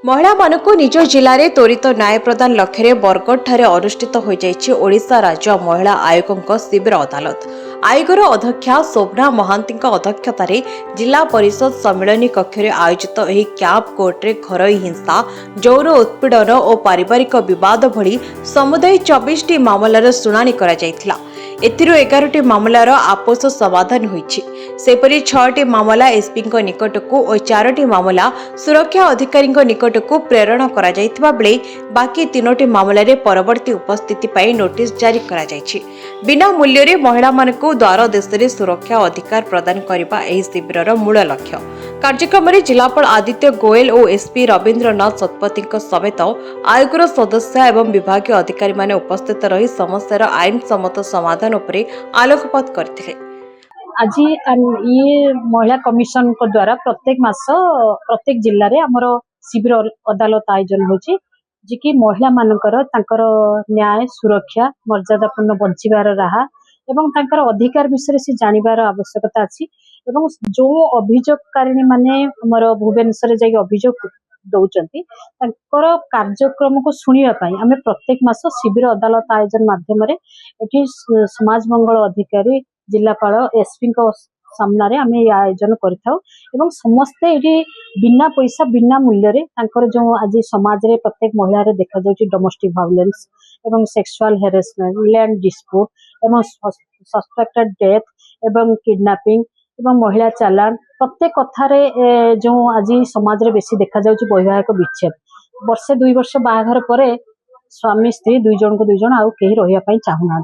महिला मानक निज जिले में त्वरित न्याय प्रदान लक्ष्य बरगढ़ अनुष्ठित हो ओडिशा राज्य महिला आयोगों शिविर अदालत। आयोगर अध्यक्षा शोभना महांती अध्यक्षतार जिला परिषद सम्मिलनी कक्ष आयोजित यह कैंप कोर्टे घरोई हिंसा, यौन उत्पीड़न और पारिवारिक विवाद भली समुदाय 24 मामलार शुणाणी करा जायथिला। एथिरो 11टी मामलार आपोष समाधान होईछि। सेपरि 6टी मामला एसपी निकटकू और 4टी मामला सुरक्षा अधिकारी निकटकू प्रेरण करा जायथिबा बेले बाकी 3टी मामला रे परवर्ती उपस्थिति पाई नोटिस जारी करा जायछि। बिना मूल्य रे महिला मानकू द्वार देश रे सुरक्षा अधिकार प्रदान करबा एही शिविरर मूल लक्ष्य। कार्यक्रम में जिलापाल आदित्य गोयल और एसपी रविन्द्रनाथ शतपथी समेत आयोगर सदस्य एवं विभागीय अधिकारी माने उपस्थित रही समस्यार आईन सम्मत समाधान उपरे आलोकपात करथिले। आज ये महिला कमिशन को द्वारा प्रत्येक मास प्रत्येक जिले में आमर शिविर अदालत आयोजन होची जी कि महिला मानकर तांकर न्याय सुरक्षा मर्यादापूर्ण बंचिबार राहा एवं तांकर अधिकार विषय से जानिबार आवश्यकता अछि एवं जो अभियोगकारिणी माने हमर भुवनेश्वर जाई अभियोग दौचंती तांकर कार्यक्रम को सुनिया पई हमें प्रत्येक मास शिविर अदालत आयोजन माध्यम रे एठी समाज मंगल अधिकारी जिलापाल एसपी सामने आम आयोजन कर समस्ते ये बिना पैसा बिना मूल्य रे जो आज समाज रे प्रत्येक महिला रे देखा जाउची डोमेस्टिक वायलेंस एवं सेक्सुअल हेरासमेंट लैंड डिस्प्यूट एवं सस्पेक्टेड डेथ एवं किडनैपिंग एवं महिला चालान प्रत्येक कथार जो आज समाज रे बेसी देखा जाउची वैवाहिक विच्छेद वर्षे 2 वर्ष बाहाघर पर स्वामी स्त्री दुई जन को दुई जन आउ कहीं रही चाहूना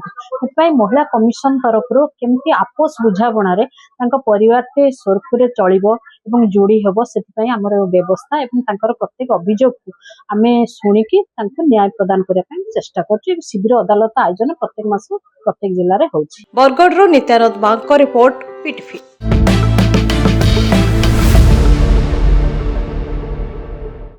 महिला कमिशन तरफ केमती आपोष बुझाणा परिवार टे सुरखुरे चलिबो एवं जोड़ी हेबो सेति आमर व्यवस्था एवं तांकर प्रत्येक अभियोग को आमे सुनिकी तांको न्याय प्रदान करने चेष्टा कर शिविर अदालत आयोजन प्रत्येक मास प्रत्येक जिले में होछि। बरगढ़ नित्यानंद बाग रिपोर्ट पीटीवी।